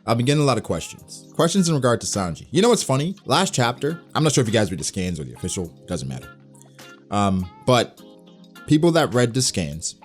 I've been getting a lot of questions. Questions in regard to Sanji. You know what's funny? Last chapter, I'm not sure if you guys read the scans or the official, doesn't matter. But people that read the scans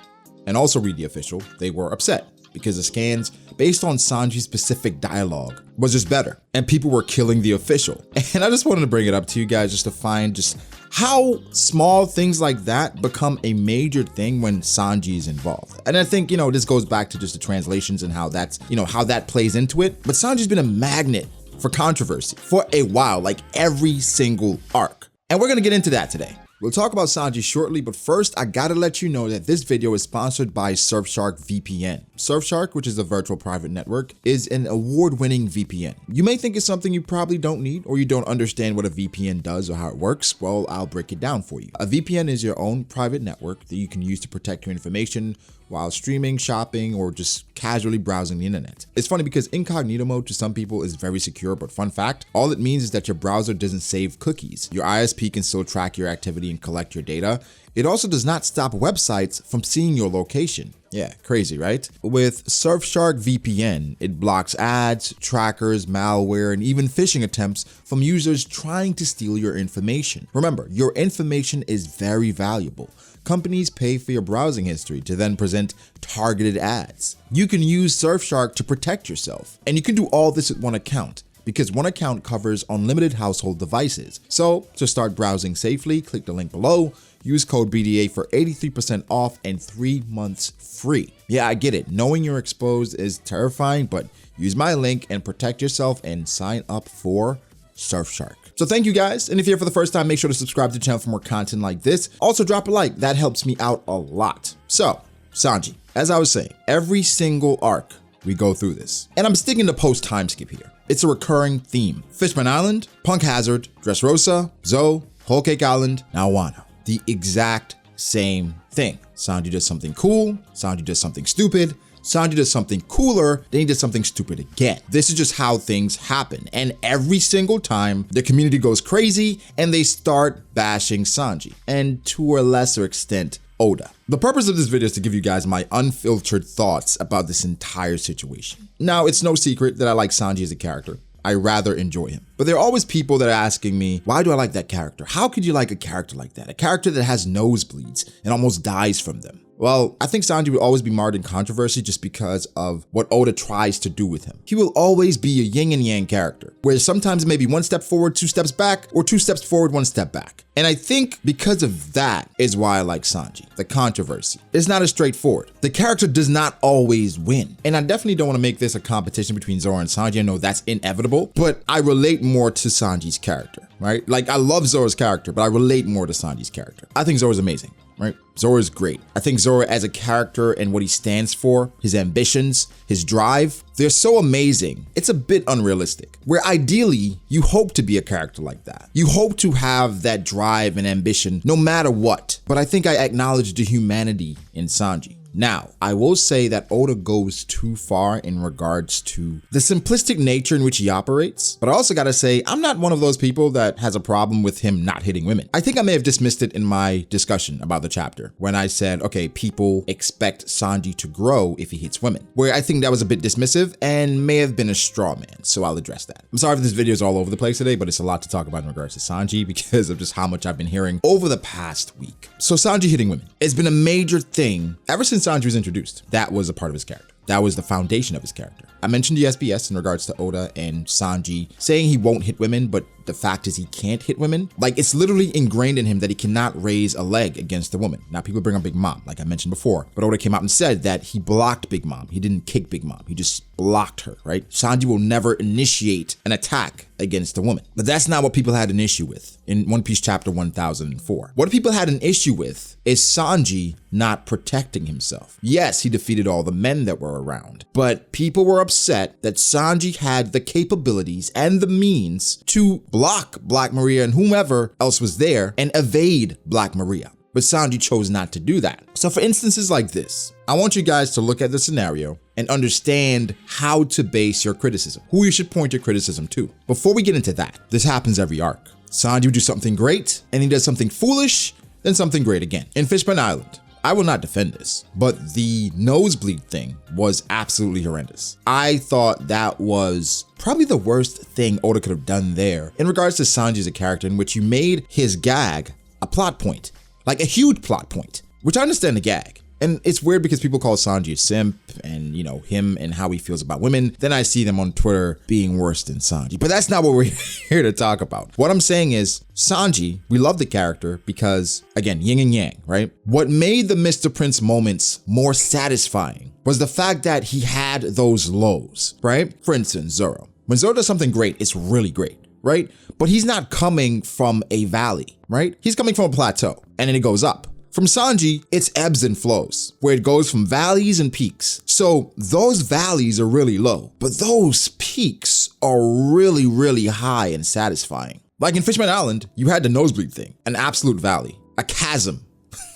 and also read the official, they were upset because the scans, based on Sanji's specific dialogue, was just better. And people were killing the official. And I just wanted to bring it up to you guys just to find just how small things like that become a major thing when Sanji is involved. And I think, this goes back to just the translations and how that's, how that plays into it. But Sanji's been a magnet for controversy for a while, like every single arc. And we're gonna get into that today. We'll talk about Sanji shortly, but first I gotta let you know that this video is sponsored by Surfshark VPN. Surfshark, which is a virtual private network, is an award-winning VPN. You may think it's something you probably don't need, or you don't understand what a VPN does or how it works. Well, I'll break it down for you. A VPN is your own private network that you can use to protect your information while streaming, shopping, or just casually browsing the internet. It's funny because incognito mode to some people is very secure, but fun fact, all it means is that your browser doesn't save cookies. Your ISP can still track your activity and collect your data. It also does not stop websites from seeing your location. Yeah, crazy, right? With Surfshark VPN, it blocks ads, trackers, malware, and even phishing attempts from users trying to steal your information. Remember, your information is very valuable. Companies pay for your browsing history to then present targeted ads. You can use Surfshark to protect yourself, and you can do all this with one account, because one account covers unlimited household devices. So to start browsing safely, click the link below, use code B.D.A for 83% off and 3 months free. Yeah, I get it. Knowing you're exposed is terrifying, but use my link and protect yourself and sign up for Surfshark. So thank you guys. And if you're here for the first time, make sure to subscribe to the channel for more content like this. Also drop a like, that helps me out a lot. So Sanji, as I was saying, every single arc we go through this. And I'm sticking to post time skip here. It's a recurring theme. Fishman Island, Punk Hazard, Dressrosa, Zoe, Whole Cake Island, now Wano. The exact same thing. Sanji does something cool, Sanji does something stupid, Sanji does something cooler, then he does something stupid again. This is just how things happen. And every single time the community goes crazy and they start bashing Sanji, and to a lesser extent, Oda. The purpose of this video is to give you guys my unfiltered thoughts about this entire situation. Now, it's no secret that I like Sanji as a character. I rather enjoy him. But there are always people that are asking me, why do I like that character? How could you like a character like that? A character that has nosebleeds and almost dies from them. Well, I think Sanji will always be marred in controversy just because of what Oda tries to do with him. He will always be a yin and yang character, where sometimes it may be 1 step forward, 2 steps back, or 2 steps forward, 1 step back. And I think because of that is why I like Sanji, the controversy. It's not as straightforward. The character does not always win. And I definitely don't want to make this a competition between Zoro and Sanji. I know that's inevitable, but I relate more to Sanji's character, right? Like, I love Zoro's character, but I relate more to Sanji's character. I think Zoro's amazing. Right? Zoro is great. I think Zoro as a character and what he stands for, his ambitions, his drive, they're so amazing. It's a bit unrealistic, where ideally you hope to be a character like that. You hope to have that drive and ambition no matter what. But I think I acknowledge the humanity in Sanji. Now, I will say that Oda goes too far in regards to the simplistic nature in which he operates, but I also gotta say, I'm not one of those people that has a problem with him not hitting women. I think I may have dismissed it in my discussion about the chapter when I said, okay, people expect Sanji to grow if he hits women, where I think that was a bit dismissive and may have been a straw man, so I'll address that. I'm sorry if this video is all over the place today, but it's a lot to talk about in regards to Sanji because of just how much I've been hearing over the past week. So Sanji hitting women, it's been a major thing ever since Sanji was introduced. That was a part of his character. That was the foundation of his character. I mentioned the SBS in regards to Oda and Sanji saying he won't hit women, but the fact is he can't hit women. Like, it's literally ingrained in him that he cannot raise a leg against a woman. Now, people bring up Big Mom, like I mentioned before, but Oda came out and said that he blocked Big Mom. He didn't kick Big Mom. He just blocked her, right? Sanji will never initiate an attack against a woman. But that's not what people had an issue with in One Piece chapter 1004. What people had an issue with is Sanji not protecting himself. Yes, he defeated all the men that were around, but people were upset that Sanji had the capabilities and the means to block Black Maria and whomever else was there and evade Black Maria. But Sanji chose not to do that. So for instances like this, I want you guys to look at the scenario and understand how to base your criticism, who you should point your criticism to. Before we get into that, this happens every arc. Sanji would do something great, and he does something foolish, then something great again. In Fishman Island, I will not defend this, but the nosebleed thing was absolutely horrendous. I thought that was probably the worst thing Oda could have done there in regards to Sanji as a character, in which you made his gag a plot point, like a huge plot point, which I understand the gag. And it's weird because people call Sanji a simp and, you know, him and how he feels about women. Then I see them on Twitter being worse than Sanji. But that's not what we're here to talk about. What I'm saying is Sanji, we love the character because, again, yin and yang, right? What made the Mr. Prince moments more satisfying was the fact that he had those lows, right? For instance, Zoro. When Zoro does something great, it's really great, right? But he's not coming from a valley, right? He's coming from a plateau and then it goes up. From Sanji, it's ebbs and flows, where it goes from valleys and peaks. So those valleys are really low, but those peaks are really, really high and satisfying. Like in Fishman Island, you had the nosebleed thing, an absolute valley, a chasm,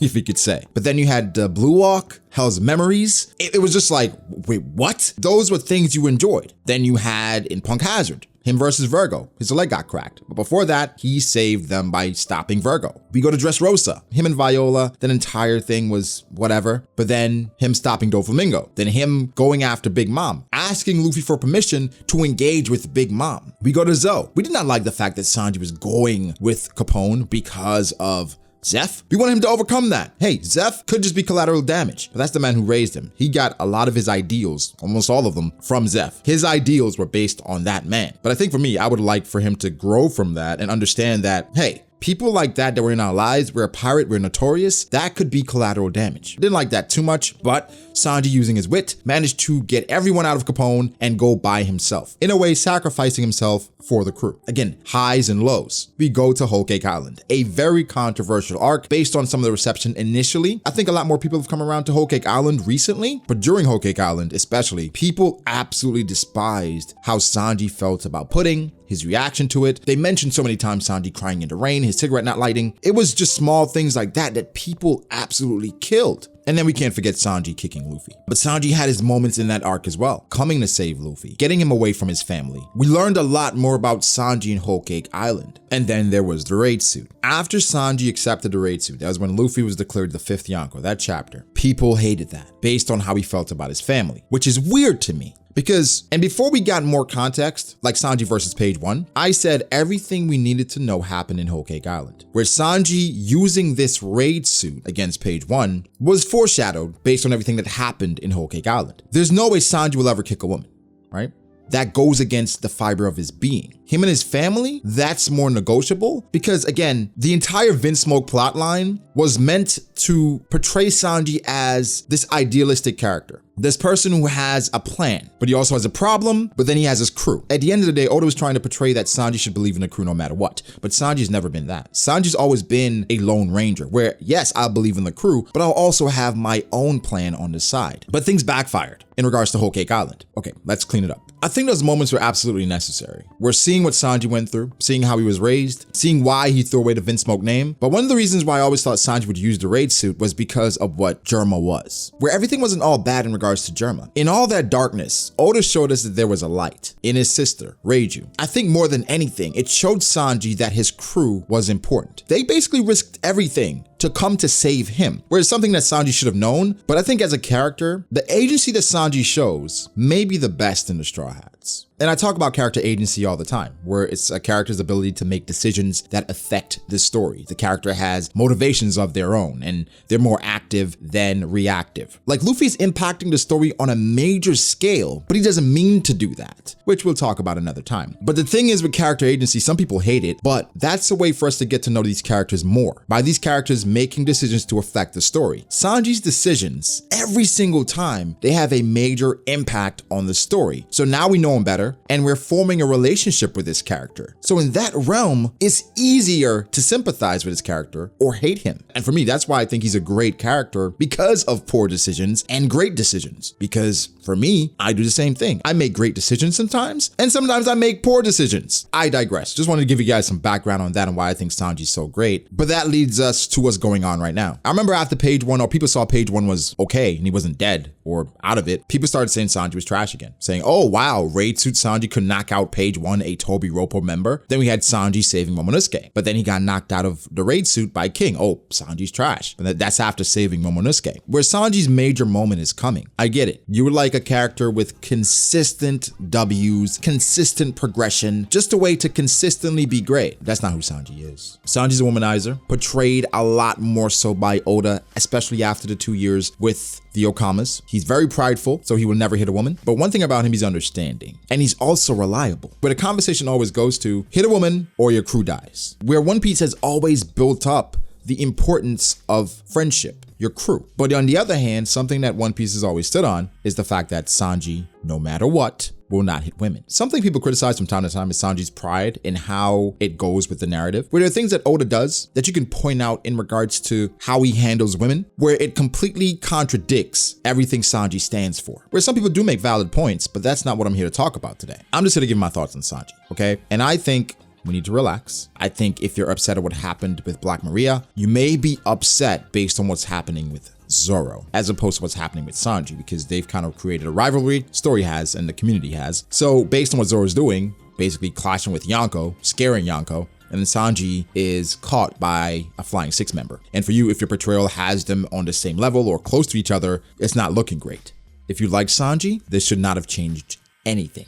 if you could say. But then you had the Blue Walk, Hell's Memories. It was just like, wait, what? Those were things you enjoyed. Then you had in Punk Hazard, him versus Virgo, his leg got cracked. But before that, he saved them by stopping Virgo. We go to Dressrosa, him and Viola, that entire thing was whatever. But then him stopping Doflamingo, then him going after Big Mom, asking Luffy for permission to engage with Big Mom. We go to Zoe. We did not like the fact that Sanji was going with Capone because of Zeph. We want him to overcome that. Hey, Zeph could just be collateral damage, but that's the man who raised him. He got a lot of his ideals, almost all of them, from Zeph. His ideals were based on that man. But I think for me, I would like for him to grow from that and understand that, hey, people like that were in our lives, we're a pirate, we're notorious, that could be collateral damage. Didn't like that too much, but Sanji, using his wit, managed to get everyone out of Capone and go by himself. In a way, sacrificing himself for the crew. Again, highs and lows. We go to Whole Cake Island, a very controversial arc based on some of the reception initially. I think a lot more people have come around to Whole Cake Island recently, but during Whole Cake Island especially, people absolutely despised how Sanji felt about pudding, his reaction to it. They mentioned so many times Sanji crying in the rain, his cigarette not lighting. It was just small things like that that people absolutely killed. And then we can't forget Sanji kicking Luffy. But Sanji had his moments in that arc as well, coming to save Luffy, getting him away from his family. We learned a lot more about Sanji and Whole Cake Island. And then there was the raid suit. After Sanji accepted the raid suit, that was when Luffy was declared the 5th Yonko, that chapter. People hated that, based on how he felt about his family, which is weird to me. Because, and before we got more context, like Sanji versus Page 1, I said everything we needed to know happened in Whole Cake Island, where Sanji using this raid suit against Page 1 was foreshadowed based on everything that happened in Whole Cake Island. There's no way Sanji will ever kick a woman, right? That goes against the fiber of his being. Him and his family, that's more negotiable because, again, the entire Vinsmoke plotline was meant to portray Sanji as this idealistic character. This person who has a plan, but he also has a problem, but then he has his crew. At the end of the day, Oda was trying to portray that Sanji should believe in the crew no matter what, but Sanji's never been that. Sanji's always been a lone ranger, where yes, I'll believe in the crew, but I'll also have my own plan on the side. But things backfired in regards to Whole Cake Island. Okay, let's clean it up. I think those moments were absolutely necessary. We're seeing what Sanji went through, seeing how he was raised, seeing why he threw away the Vinsmoke name. But one of the reasons why I always thought Sanji would use the raid suit was because of what Germa was, where everything wasn't all bad in regards to Germa. In all that darkness, Oda showed us that there was a light in his sister, Reiju. I think more than anything, it showed Sanji that his crew was important. They basically risked everything to come to save him, whereas something that Sanji should have known. But I think as a character, the agency that Sanji shows may be the best in the Straw Hats. And I talk about character agency all the time, where it's a character's ability to make decisions that affect the story. The character has motivations of their own, and they're more active than reactive. Like Luffy's impacting the story on a major scale, but he doesn't mean to do that, which we'll talk about another time. But the thing is with character agency, some people hate it, but that's a way for us to get to know these characters more, by these characters making decisions to affect the story. Sanji's decisions, every single time, they have a major impact on the story. So now we know him better, and we're forming a relationship with this character. So in that realm, it's easier to sympathize with his character or hate him. And for me, that's why I think he's a great character, because of poor decisions and great decisions. Because for me, I do the same thing. I make great decisions sometimes, and sometimes I make poor decisions. I digress. Just wanted to give you guys some background on that and why I think Sanji's so great. But that leads us to what's going on right now. I remember after Page 1, or people saw Page 1 was okay and he wasn't dead, or out of it, people started saying Sanji was trash again, saying, oh wow, Raid Suit Sanji could knock out page 1 a Toby Roppo member. Then we had Sanji saving Momonosuke, but then he got knocked out of the Raid Suit by King. Oh, Sanji's trash. And that's after saving Momonosuke. Where Sanji's major moment is coming. I get it. You would like a character with consistent W's, consistent progression, just a way to consistently be great. That's not who Sanji is. Sanji's a womanizer, portrayed a lot more so by Oda, especially after the 2 years with the Okamas. He's very prideful, so he will never hit a woman. But one thing about him, he's understanding. And he's also reliable. Where the conversation always goes to, hit a woman or your crew dies. Where One Piece has always built up the importance of friendship, your crew. But on the other hand, something that One Piece has always stood on is the fact that Sanji, no matter what, will not hit women. Something people criticize from time to time is Sanji's pride in how it goes with the narrative, where there are things that Oda does that you can point out in regards to how he handles women, where it completely contradicts everything Sanji stands for. Where some people do make valid points, but that's not what I'm here to talk about today. I'm just here to give my thoughts on Sanji, okay? And I think we need to relax. I think if you're upset at what happened with Black Maria, you may be upset based on what's happening with Zoro, as opposed to what's happening with Sanji, because they've kind of created a rivalry, story has, and the community has. So based on what Zoro's doing, basically clashing with Yonko, scaring Yonko, and then Sanji is caught by a Flying Six member. And for you, if your portrayal has them on the same level or close to each other, it's not looking great. If you like Sanji, this should not have changed anything.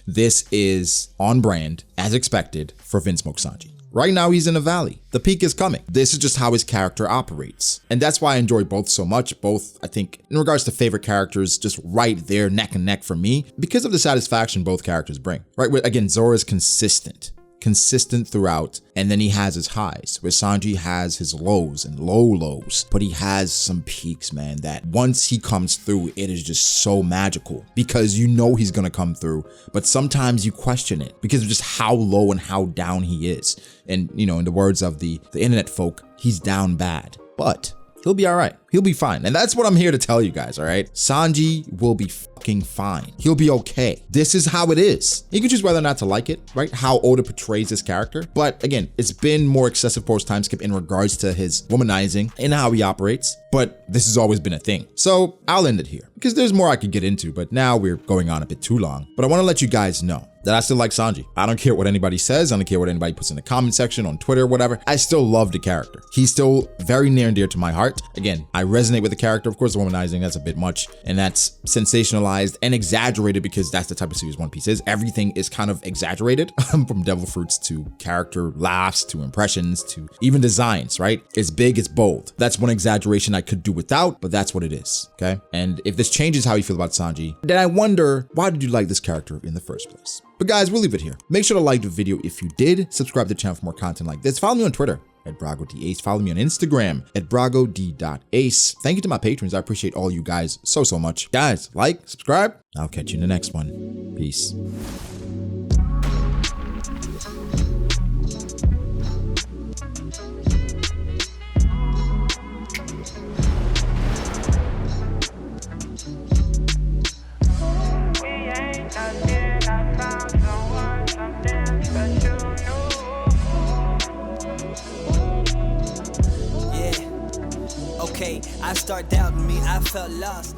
This is on brand, as expected, for Vince Smoke Sanji. Right now, he's in a valley. The peak is coming. This is just how his character operates. And that's why I enjoy both so much. Both, I think, in regards to favorite characters, just right there, neck and neck for me, because of the satisfaction both characters bring. Right, again, Zoro is consistent throughout, and then he has his highs, where Sanji has his lows and lows, but he has some peaks, man, that once he comes through, it is just so magical, because you know he's gonna come through, but sometimes you question it because of just how low and how down he is. And, you know, in the words of the internet folk, he's down bad, but he'll be all right. He'll be fine. And that's what I'm here to tell you guys, all right? Sanji will be fucking fine. He'll be okay. This is how it is. You can choose whether or not to like it, right? How Oda portrays this character. But again, it's been more excessive post time skip in regards to his womanizing and how he operates. But this has always been a thing. So I'll end it here because there's more I could get into, but now we're going on a bit too long. But I want to let you guys know that I still like Sanji. I don't care what anybody says. I don't care what anybody puts in the comment section on Twitter, whatever. I still love the character. He's still very near and dear to my heart. Again, I resonate with the character. Of course, the womanizing, that's a bit much, and that's sensationalized and exaggerated because that's the type of series One Piece is. Everything is kind of exaggerated from devil fruits to character laughs to impressions to even designs, right? It's big, it's bold. That's one exaggeration I could do without, but that's what it is, okay? And if this changes how you feel about Sanji, then I wonder, why did you like this character in the first place? But guys, we'll leave it here. Make sure to like the video if you did. Subscribe to the channel for more content like this. Follow me on Twitter at BragoDAce. Follow me on Instagram at BragoD.Ace. Thank you to my patrons. I appreciate all you guys so much. Guys, like, subscribe. I'll catch you in the next one. Peace. I start doubting me, I felt lost.